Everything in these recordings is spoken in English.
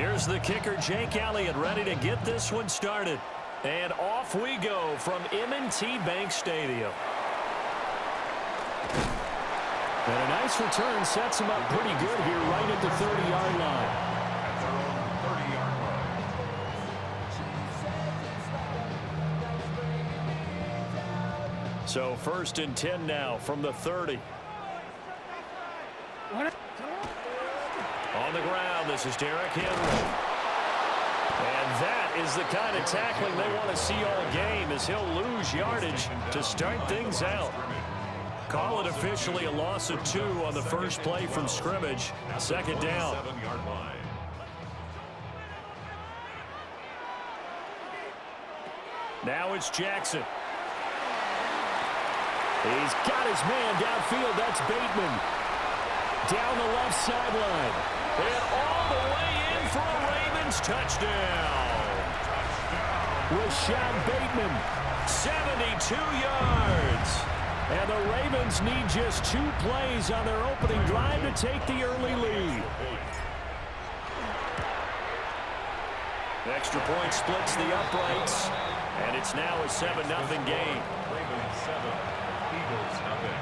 Here's the kicker, Jake Elliott, ready to get this one started. And off we go from M&T Bank Stadium. And a nice return sets him up pretty good here right at the 30-yard line. So 1st and 10 now from the 30. On the ground, this is Derrick Henry. And that is the kind of tackling they want to see all game, as he'll lose yardage to start things out. Call it officially a loss of 2 on the first play from scrimmage. 2nd down. Now it's Jackson. He's got his man downfield. That's Bateman. Down the left sideline. And all the way in for a Ravens touchdown. Rashad Bateman, 72 yards. And the Ravens need just 2 plays on their opening drive to take the early lead. The extra point splits the uprights. And it's now a 7-0 game. Ravens 7, Eagles nothing.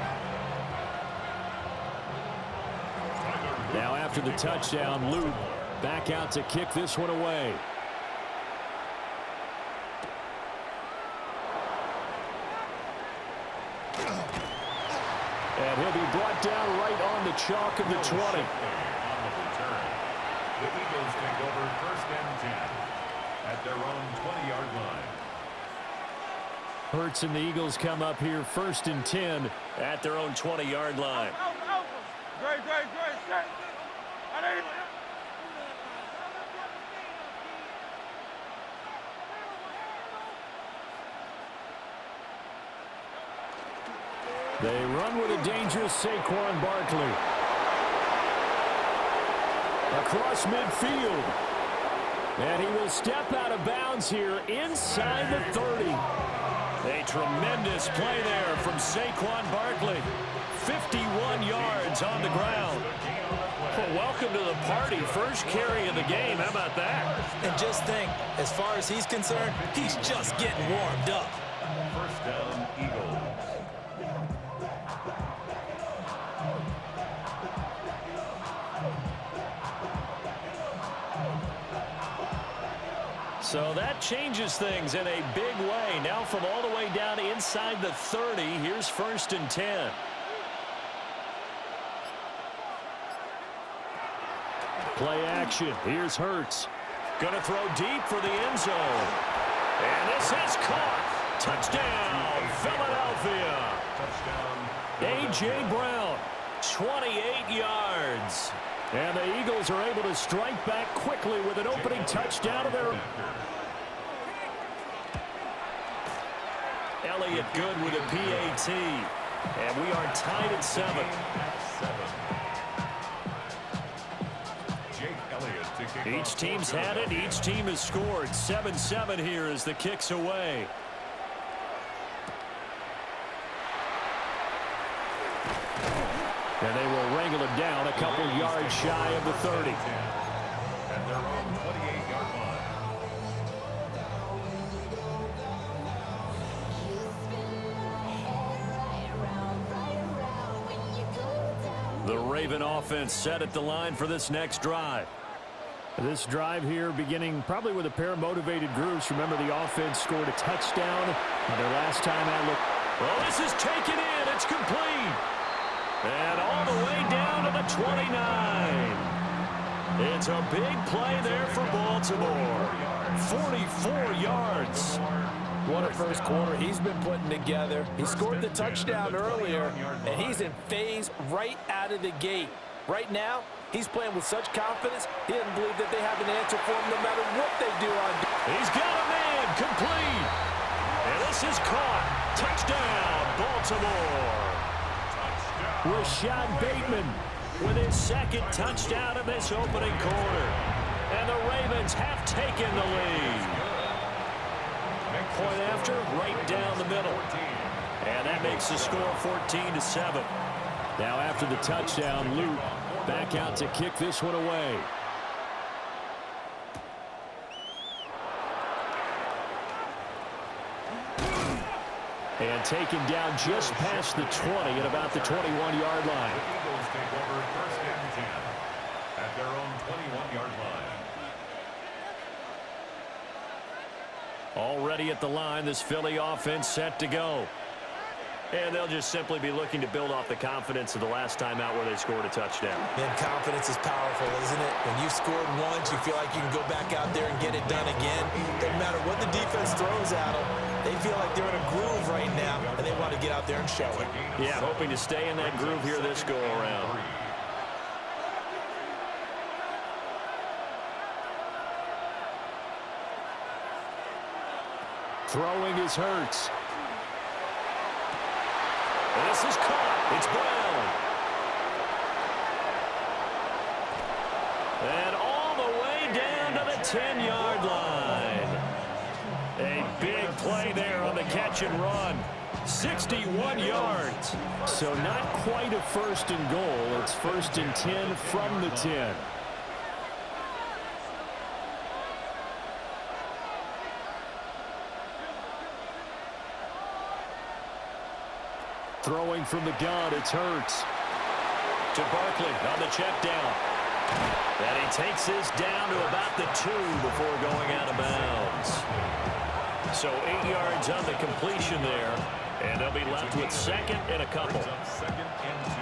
Now after the touchdown, Luke back out to kick this one away. And he'll be brought down right on the chalk of the 20. On the return, the Eagles take over 1st and 10 at their own 20-yard line. Hurts and the Eagles come up here 1st and 10 at their own 20-yard line. Great. They run with a dangerous Saquon Barkley. Across midfield. And he will step out of bounds here inside the 30. A tremendous play there from Saquon Barkley. 51 yards on the ground. Well, welcome to the party. First carry of the game. How about that? And just think, as far as he's concerned, he's just getting warmed up. 1st down, Eagles. So that changes things in a big way. Now from all the way down inside the 30, here's 1st and 10. Play action. Here's Hurts. Going to throw deep for the end zone. And this is caught. Touchdown, Philadelphia. A.J. Brown, 28 yards. And the Eagles are able to strike back quickly with an opening touchdown of their... Elliott good with a PAT. And we are tied at 7. Each team's had it. Each team has scored. 7-7 here as the kick's away. And they will wrangle it down a couple yards shy of the 30. At their own 28-yard line. The Raven offense set at the line for this next drive. This drive here beginning probably with a pair of motivated groups. Remember, the offense scored a touchdown on their last time out. Look, well, this is taken in. It's complete. And all the way down to the 29. It's a big play there for Baltimore. 44 yards. What a first quarter he's been putting together. He scored the touchdown earlier, and he's in phase right out of the gate. Right now, he's playing with such confidence, he doesn't believe that they have an answer for him no matter what they do on. He's got a man, complete. And this is caught. Touchdown, Baltimore. Rashad Bateman with his 2nd touchdown of this opening quarter. And the Ravens have taken the lead. Point after, right down the middle. And that makes the score 14-7. Now after the touchdown, Luke back out to kick this one away. And taken down just past the 20 at about the 21-yard line. The Eagles take over first and 10 at their own 21-yard line. Already at the line, this Philly offense set to go. And they'll just simply be looking to build off the confidence of the last time out where they scored a touchdown. And confidence is powerful, isn't it? When you've scored once, you feel like you can go back out there and get it done again. Doesn't matter what the defense throws at them. They feel like they're in a groove right now, and they want to get out there and show it. Yeah, hoping to stay in that groove here this go-around. Throwing is Hurts. And this is caught. It's Brown. And all the way down to the 10-yard line. A big play there on the catch and run. 61 yards. So not quite a first and goal. It's first and 10 from the 10. Throwing from the gun, it's Hurts. To Barkley on the check down. And he takes this down to about the 2 before going out of bounds. So 8 yards on the completion there. And they'll be left with second and a couple. Second and 2.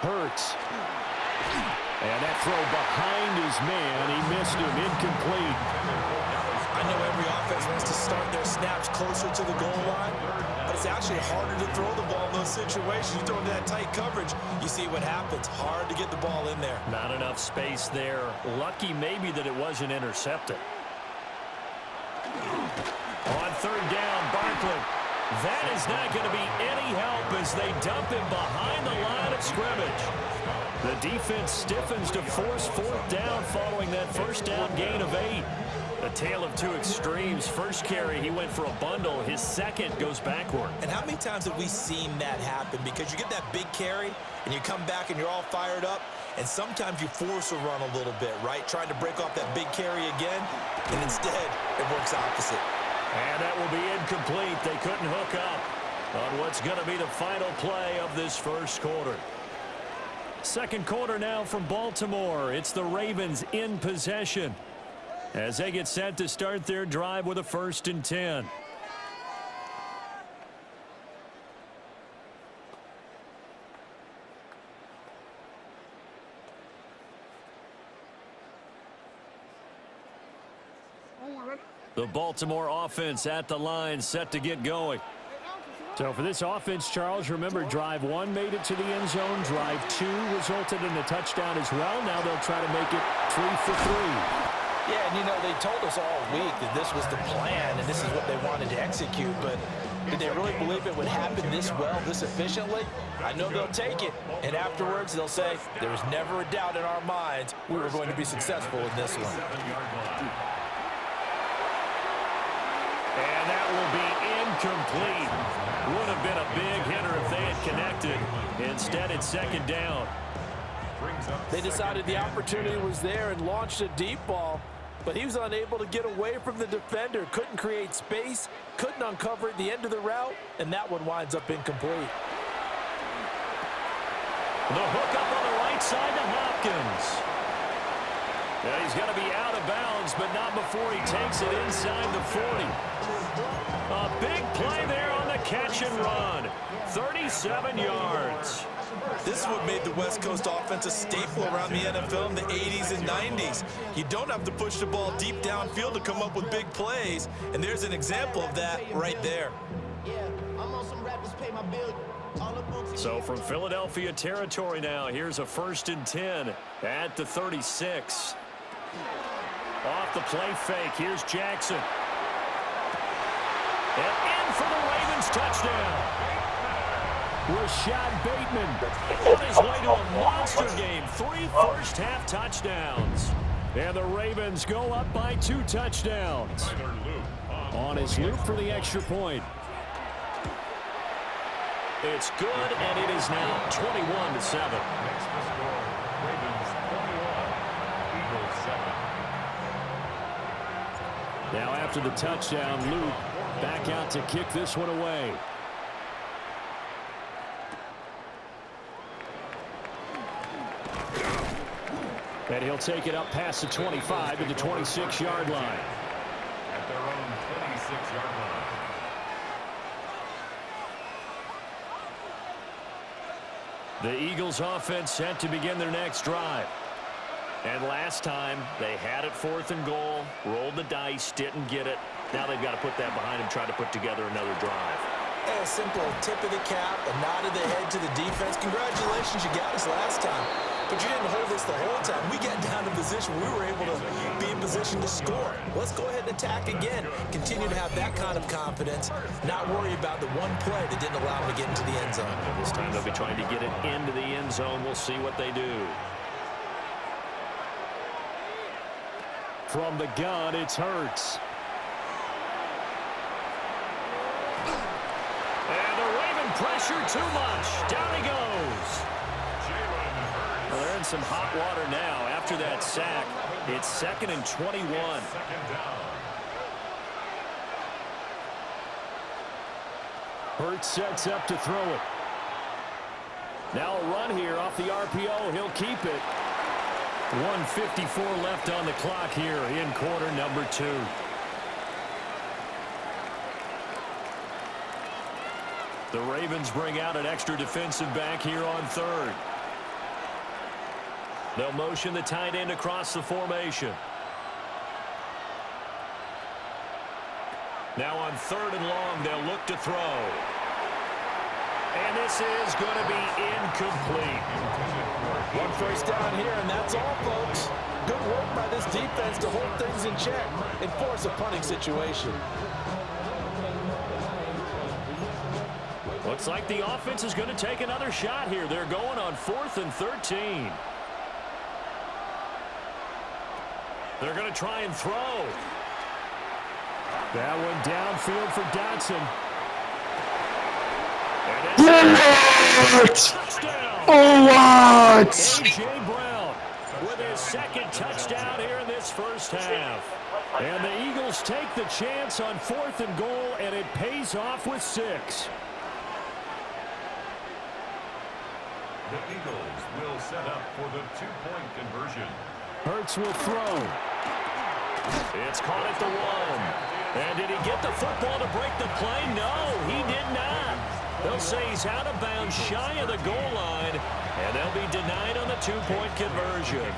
Hurts. And that throw behind his man. He missed him. Incomplete. I know every offense wants to start their snaps closer to the goal line, but it's actually harder to throw the ball in those situations. You throw into that tight coverage, you see what happens. Hard to get the ball in there. Not enough space there. Lucky maybe that it wasn't intercepted. On third down, Barkley. That is not going to be any help as they dump him behind the line of scrimmage. The defense stiffens to force fourth down following that first down gain of 8. A tale of two extremes. First carry, he went for a bundle. His second goes backward. And how many times have we seen that happen? Because you get that big carry, and you come back and you're all fired up, and sometimes you force a run a little bit, right? Trying to break off that big carry again, and instead it works opposite. And that will be incomplete. They couldn't hook up on what's going to be the final play of this first quarter. Second quarter now from Baltimore. It's the Ravens in possession as they get set to start their drive with a first and 10. The Baltimore offense at the line, set to get going. So for this offense, Charles, remember, drive 1 made it to the end zone. Drive 2 resulted in a touchdown as well. Now they'll try to make it 3 for 3. Yeah, and you know, they told us all week that this was the plan and this is what they wanted to execute, but did they really believe it would happen this well, this efficiently? I know they'll take it, and afterwards they'll say, there was never a doubt in our minds we were going to be successful in this one. And that will be incomplete. Would have been a big hitter if they had connected. Instead, it's second down. They decided the opportunity was there and launched a deep ball, but he was unable to get away from the defender. Couldn't create space, couldn't uncover at the end of the route, and that one winds up incomplete. The hook up on the right side to Hopkins. Yeah, he's going to be out of bounds, but not before he takes it inside the 40. A big play there on the catch and run. 37 yards. This is what made the West Coast offense a staple around the NFL in the 80s and 90s. You don't have to push the ball deep downfield to come up with big plays, and there's an example of that right there. So from Philadelphia territory now, here's a first and 10 at the 36. Off the play fake, here's Jackson. And in for the Ravens touchdown. Rashad Bateman on his way to a monster game. 3 first-half touchdowns. And the Ravens go up by 2 touchdowns. On his loop for the extra point. It's good, and it is now 21-7. Makes the score Ravens 21, Eagles 7. Now after the touchdown, Luke back out to kick this one away. And he'll take it up past the 25 to the 26-yard line. At their own 26-yard line. The Eagles offense set to begin their next drive. And last time, they had it 4th and goal, rolled the dice, didn't get it. Now they've got to put that behind them, try to put together another drive. A simple tip of the cap, a nod of the head to the defense. Congratulations, you got us last time. But you didn't hold us the whole time. We got down to position. We were able to be in position to score. Let's go ahead and attack again. Continue to have that kind of confidence. Not worry about the one play that didn't allow them to get into the end zone. And this time they'll be trying to get it into the end zone. We'll see what they do. From the gun, it's Hurts. And the Raven pressure too much. Down he goes. Well, they're in some hot water now. After that sack, it's 2nd and 21. Hurts sets up to throw it. Now a run here off the RPO. He'll keep it. 1:54 left on the clock here in quarter number 2. The Ravens bring out an extra defensive back here on 3rd. They'll motion the tight end across the formation. Now on 3rd and long, they'll look to throw. And this is going to be incomplete. 1 first down here, and that's all, folks. Good work by this defense to hold things in check and force a punting situation. Looks like the offense is going to take another shot here. They're going on 4th and 13. They're going to try and throw. That one downfield for Dotson. What? A.J. Brown with his 2nd touchdown here in this first half. And the Eagles take the chance on 4th and goal, and it pays off with 6. The Eagles will set up for the 2-point conversion. Hurts will throw. It's caught at the 1. And did he get the football to break the play? No, he did not. They'll say he's out of bounds shy of the goal line, and they'll be denied on the 2-point conversion.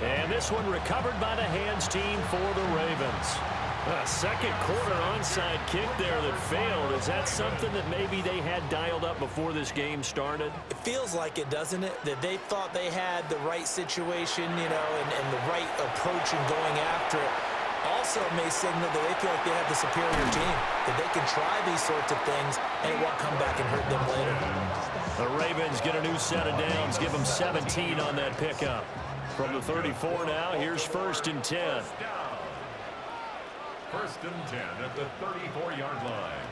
And this one recovered by the hands team for the Ravens. A 2nd quarter onside kick there that failed. Is that something that maybe they had dialed up before this game started? It feels like it, doesn't it? That they thought they had the right situation, you know, and the right approach in going after it. Also may signal that they feel like they have the superior team, that they can try these sorts of things, and it won't come back and hurt them later. The Ravens get a new set of downs, give them 17 on that pickup. From the 34 now, here's 1st and 10. 1st and 10 at the 34-yard line.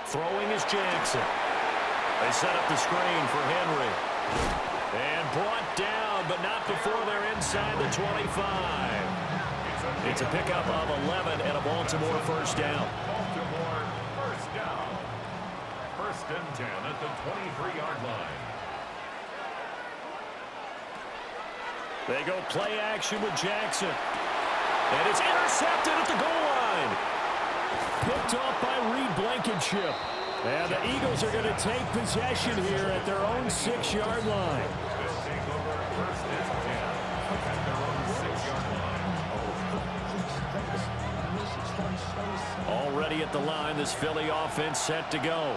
Throwing is Jackson. They set up the screen for Henry. And brought down, but not before they're inside the 25. It's a pickup of 11 and a Baltimore first down. Baltimore first down. 1st and 10 at the 23-yard line. They go play action with Jackson. And it's intercepted at the goal line. Picked off by Reed Blankenship. And the Eagles are going to take possession here at their own 6-yard line. They'll take over 1st and 10 at their own 6-yard line. Already at the line, this Philly offense set to go.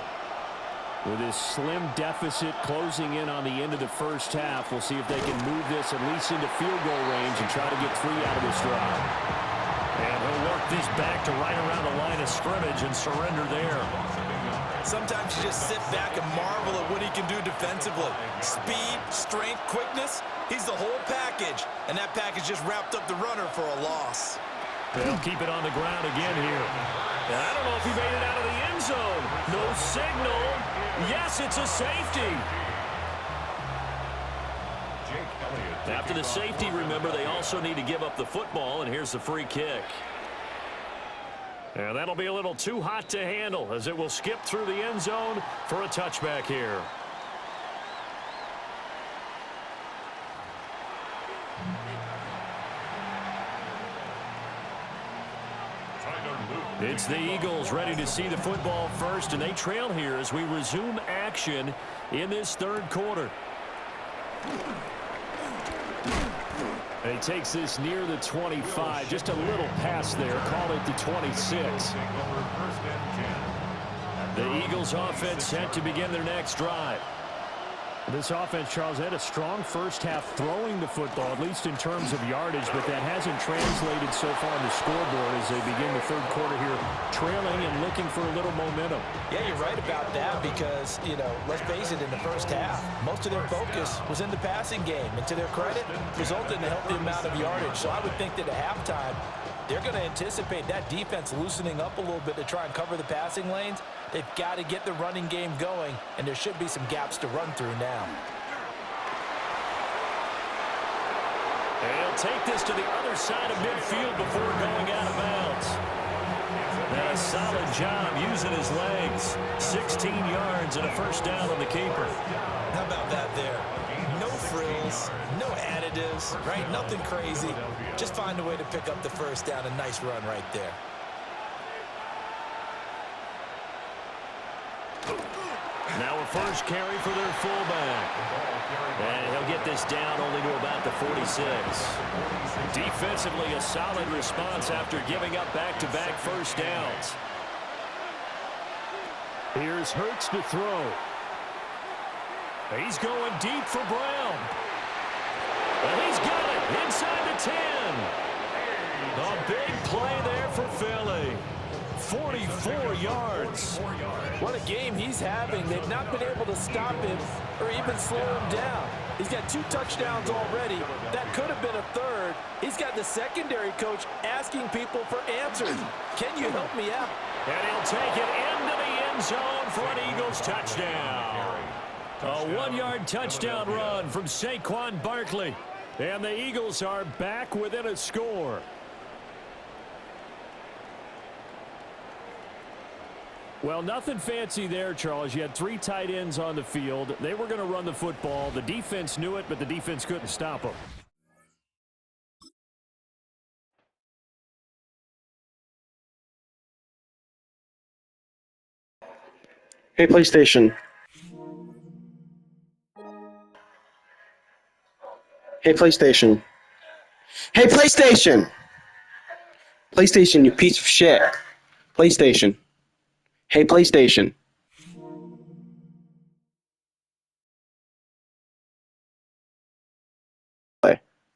With this slim deficit closing in on the end of the first half, we'll see if they can move this at least into field goal range and try to get 3 out of this drive. And he'll work this back to right around the line of scrimmage and surrender there. Sometimes you just sit back and marvel at what he can do defensively. Speed, strength, quickness, he's the whole package. And that package just wrapped up the runner for a loss. They'll keep it on the ground again here. And I don't know if he made it out of the end zone. No signal. Yes, it's a safety. After the safety, remember, they also need to give up the football, and here's the free kick. And that'll be a little too hot to handle as it will skip through the end zone for a touchback here. It's the Eagles ready to see the football first, and they trail here as we resume action in this third quarter. And he takes this near the 25. Just a little pass there. Call it the 26. The Eagles offense set to begin their next drive. This offense, Charles, had a strong first half throwing the football, at least in terms of yardage, but that hasn't translated so far on the scoreboard as they begin the third quarter here, trailing and looking for a little momentum. Yeah, you're right about that because, let's face it, in the first half, most of their focus was in the passing game. And to their credit, resulted in a healthy amount of yardage. So I would think that at halftime, they're going to anticipate that defense loosening up a little bit to try and cover the passing lanes. They've got to get the running game going, and there should be some gaps to run through now. And he'll take this to the other side of midfield before going out of bounds. And a solid job using his legs. 16 yards and a first down on the keeper. How about that there? No frills, no additives, right? Nothing crazy. Just find a way to pick up the first down. A nice run right there. Now a first carry for their fullback. And he'll get this down only to about the 46. Defensively, a solid response after giving up back-to-back first downs. Here's Hurts to throw. He's going deep for Brown. And he's got it inside the 10. A big play there for Philly. 44 yards. What a game he's having. They've not been able to stop him or even slow him down. He's got 2 touchdowns already. That could have been a third. He's got the secondary coach asking people for answers. Can you help me out? And he'll take it into the end zone for an Eagles touchdown. A 1-yard touchdown run from Saquon Barkley. And the Eagles are back within a score. Well, nothing fancy there, Charles. You had 3 tight ends on the field. They were going to run the football. The defense knew it, but the defense couldn't stop them. Hey, PlayStation. Hey, PlayStation. Hey, PlayStation! PlayStation, you piece of shit. PlayStation. Hey, PlayStation.